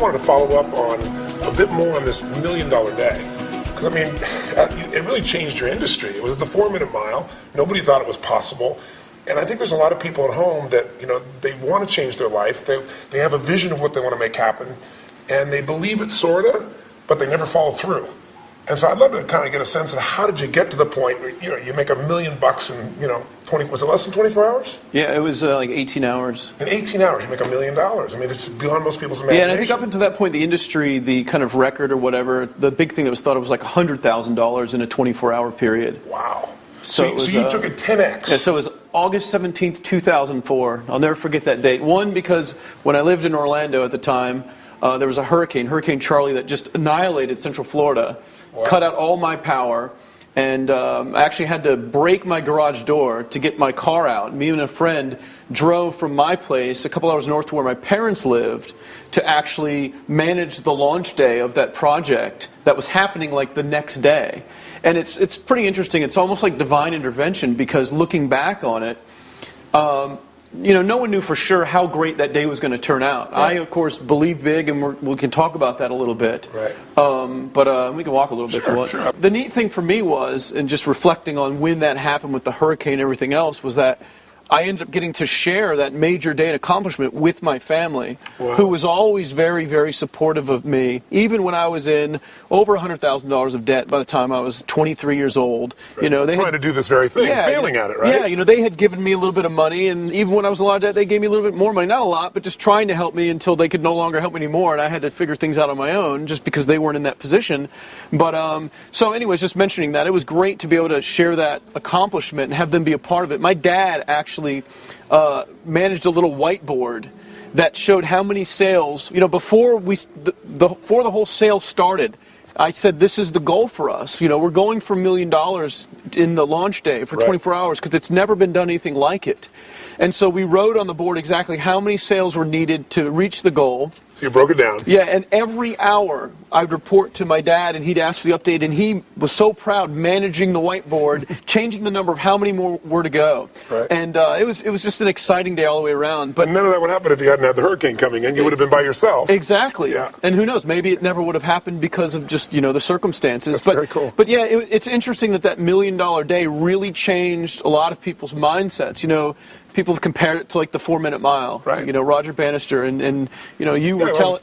wanted to follow up on a bit more on this $1 million day. Because, I mean, it really changed your industry. It was the 4-minute mile. Nobody thought it was possible. And I think there's a lot of people at home that, you know, they want to change their life. They have a vision of what they want to make happen. And they believe it, sort of, but they never follow through. And so I'd love to kind of get a sense of how did you get to the point where, you know, you make $1 million in, you know, was it less than 24 hours? Yeah, it was like 18 hours. In 18 hours, you make $1 million. I mean, it's beyond most people's imagination. Yeah, and I think up until that point, the industry, the kind of record or whatever, the big thing that was thought of was like $100,000 in a 24-hour period. Wow. So you took it 10x. Yeah, so it was August 17th, 2004. I'll never forget that date. One, because when I lived in Orlando at the time, there was a Hurricane Charlie, that just annihilated Central Florida, cut out all my power, and I actually had to break my garage door to get my car out. Me and a friend drove from my place a couple hours north to where my parents lived to actually manage the launch day of that project that was happening like the next day. And it's pretty interesting. It's almost like divine intervention, because looking back on it, you know, no one knew for sure how great that day was going to turn out. Right. I, of course, believe big, and we can talk about that a little bit. Right. But we can walk a little bit if you want. Sure. The neat thing for me was, and just reflecting on when that happened with the hurricane and everything else, was that I ended up getting to share that major day and accomplishment with my family, who was always very, very supportive of me, even when I was in over $100,000 of debt by the time I was 23 years old. Right. You know, they trying to do this very thing, failing at it, right? Yeah, you know, they had given me a little bit of money, and even when I was in a lot of debt, they gave me a little bit more money. Not a lot, but just trying to help me until they could no longer help me anymore, and I had to figure things out on my own just because they weren't in that position. But so anyways, just mentioning that, it was great to be able to share that accomplishment and have them be a part of it. My dad actually managed a little whiteboard that showed how many sales, you know, before before the whole sale started. I said, this is the goal for us. You know, we're going for $1 million in the launch day for 24 hours, because it's never been done anything like it. And so we wrote on the board exactly how many sales were needed to reach the goal. So you broke it down. Yeah, and every hour I'd report to my dad, and he'd ask for the update, and he was so proud managing the whiteboard, changing the number of how many more were to go. Right. And it was just an exciting day all the way around. But none of that would happen if you hadn't had the hurricane coming in. You would have been by yourself. Exactly. Yeah. And who knows, maybe it never would have happened because of just, you know, the circumstances. That's very cool. But yeah, it's interesting that $1 million day really changed a lot of people's mindsets. You know, people have compared it to like the 4-minute mile. Right. You know, Roger Bannister, and you know, you were telling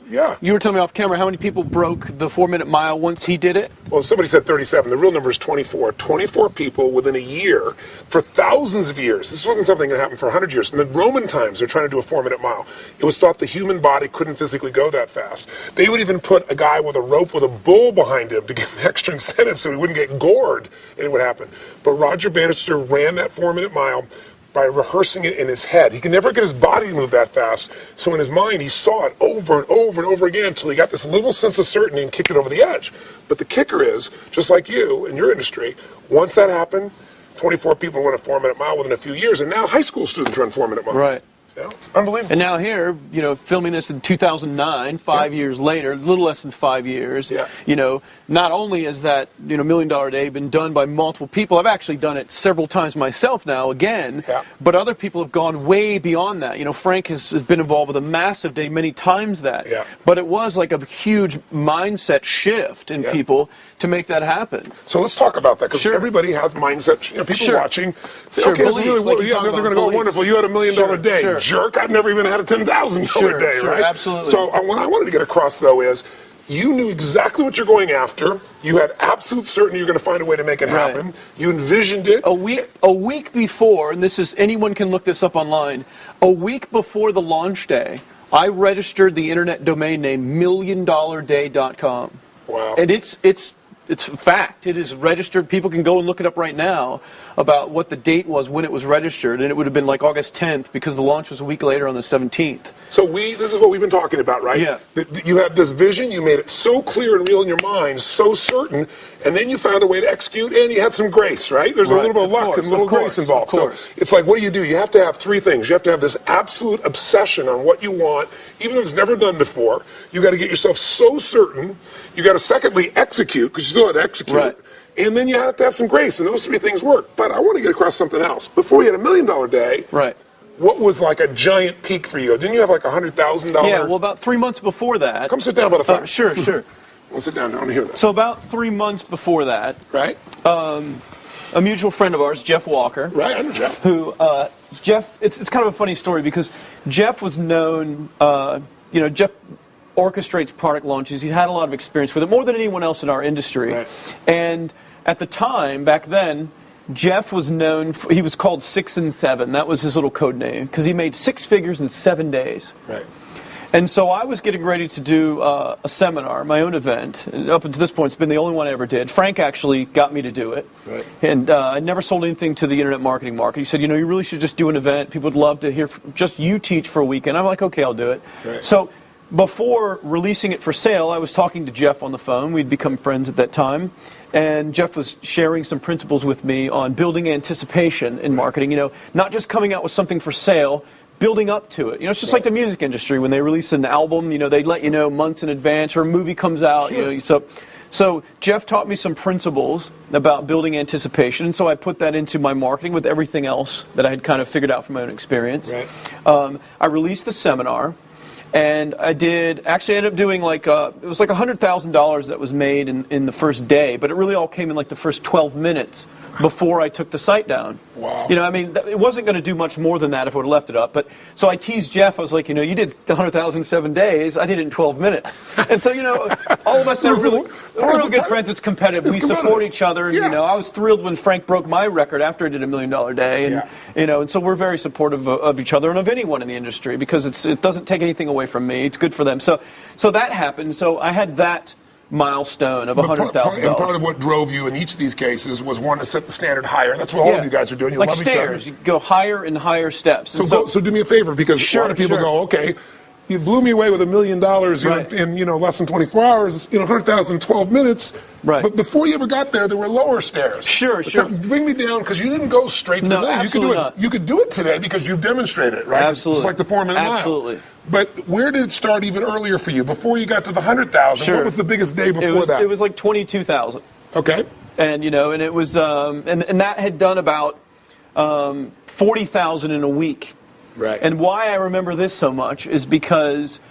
me off camera how many people broke the 4-minute mile once he did it. Well, somebody said 37. The real number is 24. 24 people within a year for thousands of years. This wasn't something that happened for 100 years. In the Roman times, they're trying to do a 4-minute mile. It was thought the human body couldn't physically go that fast. They would even put a guy with a rope with a bull behind him to give him extra incentive so he wouldn't get gored, and it would happen. But Roger Bannister ran that 4-minute mile by rehearsing it in his head. He could never get his body to move that fast, so in his mind he saw it over and over and over again until he got this little sense of certainty and kicked it over the edge. But the kicker is, just like you in your industry, once that happened, 24 people run a 4-minute mile within a few years, and now high school students run 4-minute miles. Right. Yeah, it's unbelievable. And now here, you know, filming this in 2009, 5 years later, a little less than 5 years, you know, not only has that, you know, $1 million day been done by multiple people, I've actually done it several times myself now, again, but other people have gone way beyond that. You know, Frank has been involved with a massive day many times that. But it was like a huge mindset shift in people to make that happen. So let's talk about that, because everybody has mindset. You know, people watching say, okay, beliefs, really, like they're going to go, wonderful, you had $1 million day. Jerk, I've never even had a $10,000 day, right? Absolutely. So what I wanted to get across, though, is you knew exactly what you're going after. You had absolute certainty you're going to find a way to make it happen. You envisioned it. A week before, and this is, anyone can look this up online, a week before the launch day, I registered the internet domain name milliondollarday.com. Wow. And it's a fact. It is registered. People can go and look it up right now about what the date was when it was registered, and it would have been like August 10th because the launch was a week later on the 17th. So this is what we've been talking about, right? Yeah. You had this vision, you made it so clear and real in your mind, so certain, and then you found a way to execute, and you had some grace, right? There's a little bit of luck and a little grace involved. So it's like, what do? You have to have three things. You have to have this absolute obsession on what you want, even if it's never done before. You got to get yourself so certain. You got to secondly execute, because you still have to execute. Right. And then you have to have some grace, and those three things work. But I want to get across something else. Before you had $1 million day, what was like a giant peak for you? Didn't you have like $100,000? Yeah, well, about 3 months before that. Come sit down by the fire. Sure, sure. We'll sit down. I want to hear that. So about 3 months before that, Right? a mutual friend of ours, Jeff Walker. Right, I know Jeff. Who, Jeff, it's kind of a funny story because Jeff was known, Jeff orchestrates product launches. He had a lot of experience with it, more than anyone else in our industry. Right. And at the time, back then, Jeff was known, he was called 6 and 7. That was his little code name because he made 6 figures in 7 days. Right. And so I was getting ready to do a seminar, my own event. And up until this point, it's been the only one I ever did. Frank actually got me to do it. Right. And I never sold anything to the internet marketing market. He said, you really should just do an event. People would love to hear just you teach for a weekend. I'm like, okay, I'll do it. Right. So before releasing it for sale, I was talking to Jeff on the phone. We'd become friends at that time. And Jeff was sharing some principles with me on building anticipation in marketing. Not just coming out with something for sale, building up to it. It's just like the music industry. When they release an album, they let you know months in advance, or a movie comes out. Sure. So Jeff taught me some principles about building anticipation, and so I put that into my marketing with everything else that I had kind of figured out from my own experience. Right. I released the seminar, and I ended up doing it was like $100,000 that was made in the first day, but it really all came in like the first 12 minutes before I took the site down. Wow. It wasn't going to do much more than that if I would have left it up. But so I teased Jeff. I was like, you did 100,000 in 7 days. I did it in 12 minutes. And so, all of us are we're real good friends. It's competitive. We support each other. And, I was thrilled when Frank broke my record after I did $1 million day. And, and so we're very supportive of each other and of anyone in the industry because it doesn't take anything away from me. It's good for them. So that happened. So I had that milestone of $100,000. And part of what drove you in each of these cases was one to set the standard higher. That's what all of you guys are doing. You like love stairs. each other. You go higher and higher steps. So do me a favor, because a lot of people go, okay, you blew me away with $1 million in less than 24 hours, 100,000 12 minutes. Right. But before you ever got there were lower stairs. Sure. Bring me down, because you didn't go straight to the moon. You could do it today because you've demonstrated it, right? Absolutely. It's like the 4-minute mile. Absolutely. But where did it start even earlier for you? Before you got to the 100,000, Sure. What was the biggest day before that? It was like 22,000. Okay. And and it was and that had done about 40,000 in a week. Right. And why I remember this so much is because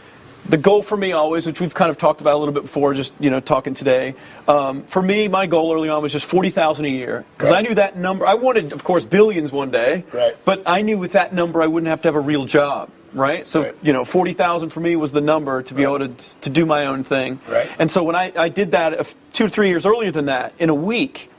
the goal for me always, which we've kind of talked about a little bit before, just talking today. For me, my goal early on was just 40,000 a year, because I knew that number. I wanted, of course, billions one day. Right. But I knew with that number, I wouldn't have to have a real job. Right. So 40,000 for me was the number to be able to do my own thing. Right. And so when I did that 2 or 3 years earlier than that in a week.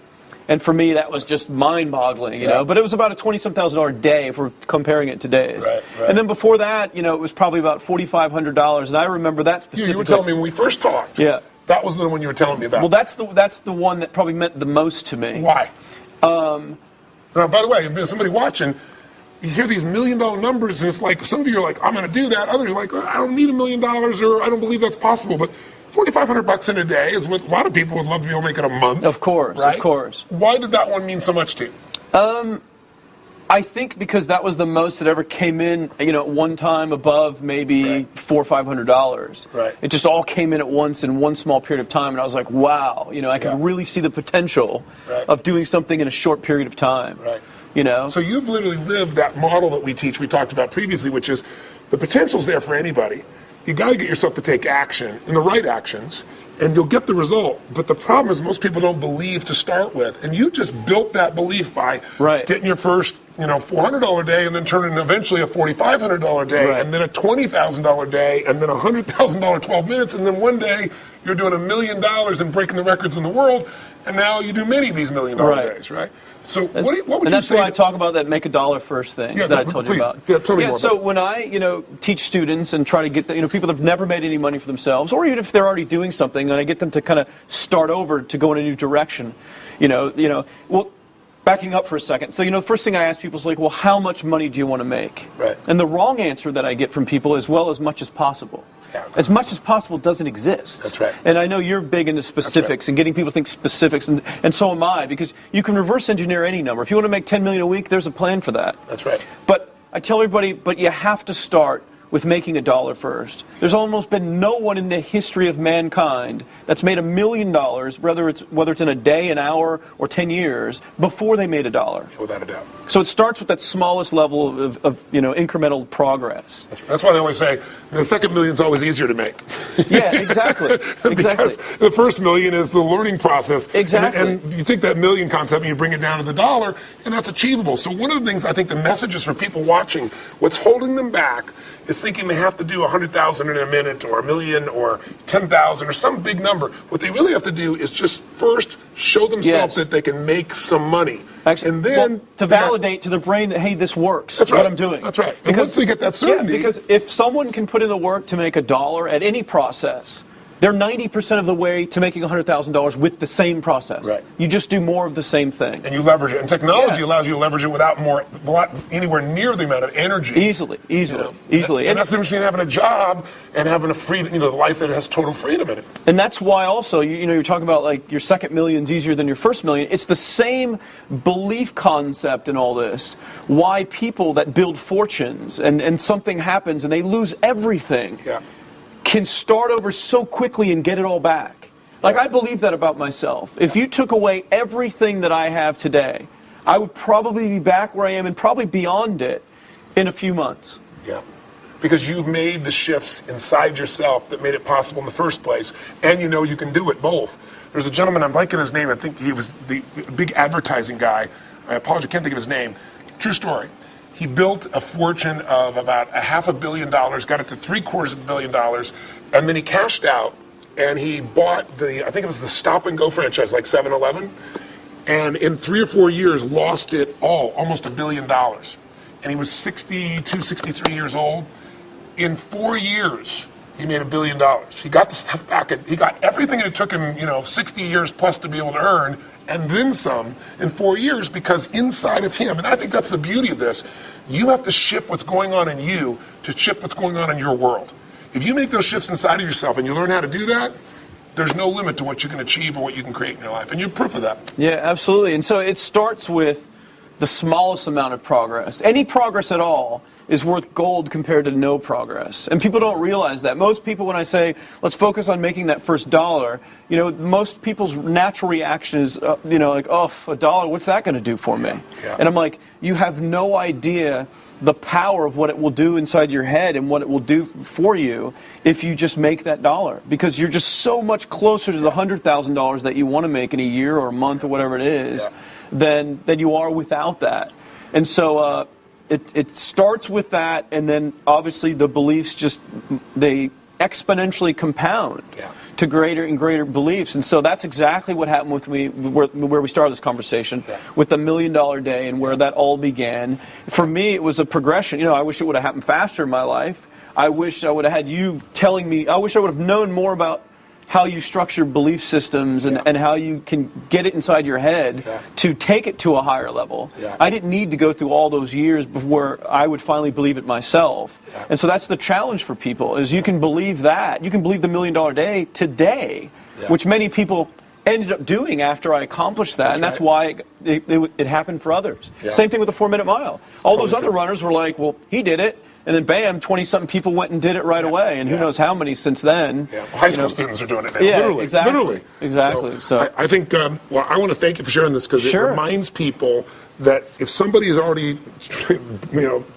And for me, that was just mind-boggling, you know. But it was about a $20,000 day if we're comparing it to days. Right. And then before that, it was probably about $4,500. And I remember that specifically. You were telling me when we first talked. Yeah. That was the one you were telling me about. Well, that's the one that probably meant the most to me. Why? Now, by the way, if there's somebody watching, you hear these $1 million numbers, and it's like some of you are like, I'm going to do that. Others are like, I don't need $1 million, or I don't believe that's possible. But $4,500 in a day is what a lot of people would love to be able to make in a month. Of course, right? Of course. Why did that one mean so much to you? I think because that was the most that ever came in, at one time above maybe $400 or $500. Right. It just all came in at once in one small period of time, and I was like, wow, I can really see the potential of doing something in a short period of time. Right. So you've literally lived that model that we teach, we talked about previously, which is the potential's there for anybody. You got to get yourself to take action, and the right actions, and you'll get the result. But the problem is most people don't believe to start with, and you just built that belief by getting your first, $400 day, and then turning eventually a $4,500 day, and then a $20,000 day, and then a $100,000 12 minutes, and then one day you're doing $1 million and breaking the records in the world, and now you do many of these $1 million days, right? So what would you say? And that's why I talk about that make a dollar first thing that I told you about. Yeah, tell me more so about when I, teach students and try to get people that have never made any money for themselves, or even if they're already doing something, and I get them to kind of start over to go in a new direction, well, backing up for a second. So, the first thing I ask people is like, well, how much money do you want to make? Right. And the wrong answer that I get from people is, well, as much as possible. Yeah, as much as possible doesn't exist. That's right. And I know you're big into specifics and getting people to think specifics, and so am I, because you can reverse engineer any number. If you want to make $10 million a week, there's a plan for that. That's right. But I tell everybody, but you have to start with making $1 first. There's almost been no one in the history of mankind that's made $1 million, whether it's in a day, an hour, or 10 years, before they made $1. Without a doubt. So it starts with that smallest level of incremental progress. That's why they always say the second million is always easier to make. Yeah, exactly. Because the first million is the learning process. Exactly. And you take that million concept and you bring it down to the dollar, and that's achievable. So one of the things I think the messages for people watching, what's holding them back is thinking they have to do 100,000 in a minute or 1 million or 10,000 or some big number. What they really have to do is just first show themselves that they can make some money. Actually, and then to validate to the brain that, hey, this works. That's what right. I'm doing. That's right. And once they get that certainty. Yeah, because if someone can put in the work to make $1 at any process, they're 90% of the way to making $100,000 with the same process. Right. You just do more of the same thing. And you leverage it. And technology allows you to leverage it without anywhere near the amount of energy. Easily. And that's the difference between having a job and having a freedom, the life that has total freedom in it. And that's why also, you're talking about like your second million's easier than your first million. It's the same belief concept in all this. Why people that build fortunes and something happens and they lose everything. Yeah. Can start over so quickly and get it all back. Like, I believe that about myself. If you took away everything that I have today, I would probably be back where I am and probably beyond it in a few months. Yeah. Because you've made the shifts inside yourself that made it possible in the first place, and you can do it both. There's a gentleman, I'm blanking his name, I think he was the big advertising guy. I apologize, I can't think of his name. True story. He built a fortune of about $500 million, got it to $750 million, and then he cashed out and he bought I think it was the Stop and Go franchise, like 7-Eleven, and in 3 or 4 years lost it all, almost $1 billion. And he was 62, 63 years old. In 4 years, he made $1 billion. He got the stuff back, and he got everything it took him, 60 years plus to be able to earn, and then some in 4 years, because inside of him, and I think that's the beauty of this, you have to shift what's going on in you to shift what's going on in your world. If you make those shifts inside of yourself and you learn how to do that, there's no limit to what you can achieve or what you can create in your life. And you're proof of that. Yeah, absolutely. And so it starts with the smallest amount of progress. Any progress at all is worth gold compared to no progress. And people don't realize that. Most people, when I say, let's focus on making that first $1, most people's natural reaction is, like, oh, $1, what's that going to do for me? Yeah. And I'm like, you have no idea the power of what it will do inside your head and what it will do for you if you just make that $1. Because you're just so much closer to the $100,000 that you want to make in a year or a month or whatever it is than you are without that. And so it starts with that, and then obviously the beliefs they exponentially compound to greater and greater beliefs. And so that's exactly what happened with me, where we started this conversation, with the $1 million day and where that all began. For me, it was a progression. I wish it would have happened faster in my life. I wish I would have had you telling me, I wish I would have known more about how you structure belief systems and how you can get it inside your head to take it to a higher level. I didn't need to go through all those years before I would finally believe it myself. And so that's the challenge for people, is you can believe that. You can believe the $1 million day today, which many people ended up doing after I accomplished that. That's why it happened for others. Same thing with the 4-minute mile. All those other runners were like, well, he did it. And then, bam, 20-something people went and did it right away, and who knows how many since then. Well, high school students are doing it now, literally. Literally. Exactly. So I think, I want to thank you for sharing this, because it reminds people that if somebody has already,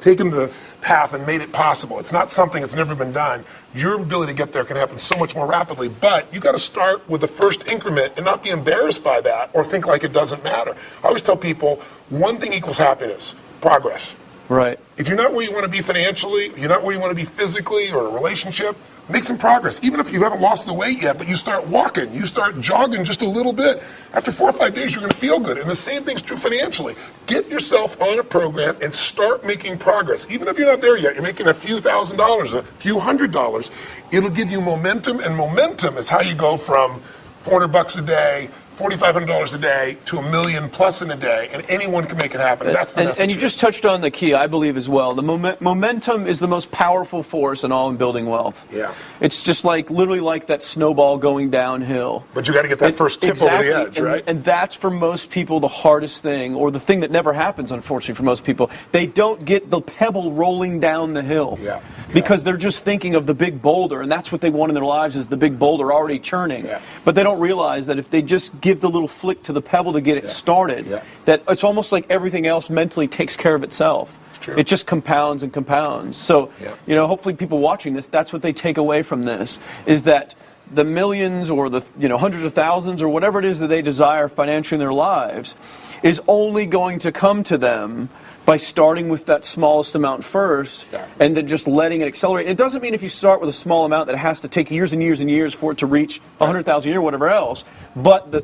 taken the path and made it possible, it's not something that's never been done. Your ability to get there can happen so much more rapidly, but you got to start with the first increment and not be embarrassed by that or think like it doesn't matter. I always tell people, one thing equals happiness: progress. Right. If you're not where you want to be financially, you're not where you want to be physically or in a relationship, make some progress. Even if you haven't lost the weight yet, but you start walking, you start jogging just a little bit. After 4 or 5 days, you're going to feel good. And the same thing's true financially. Get yourself on a program and start making progress. Even if you're not there yet, you're making a few $1,000s, a few $100s. It'll give you momentum, and momentum is how you go from $400 a day, $4,500 a day to $1 million plus in a day, and anyone can make it happen. That's the message. And you just touched on the key, I believe, as well. The momentum is the most powerful force in all in building wealth. Yeah. It's just like literally like that snowball going downhill. But you got to get that first tip over the edge, right? And that's for most people the hardest thing, or the thing that never happens, unfortunately, for most people. They don't get the pebble rolling down the hill. Yeah. Because they're just thinking of the big boulder, and that's what they want in their lives, is the big boulder already churning. Yeah. But they don't realize that if they just give the little flick to the pebble to get it started, that it's almost like everything else mentally takes care of itself. True. It just compounds and compounds. So, you know, hopefully people watching this, that's what they take away from this, is that the millions or the hundreds of thousands or whatever it is that they desire financially in their lives is only going to come to them by starting with that smallest amount first, and then just letting it accelerate. It doesn't mean if you start with a small amount that it has to take years and years and years for it to reach 100,000 a year or whatever else. But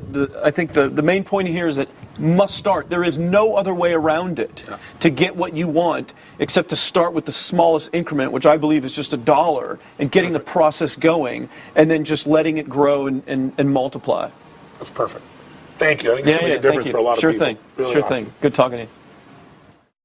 I think the main point here is that must start. There is no other way around it to get what you want except to start with the smallest increment, which I believe is just $1, and getting the process going, and then just letting it grow and multiply. That's perfect. Thank you. I think it's going to make a difference for a lot of people. Sure thing. Really sure awesome. thing. Good talking to you.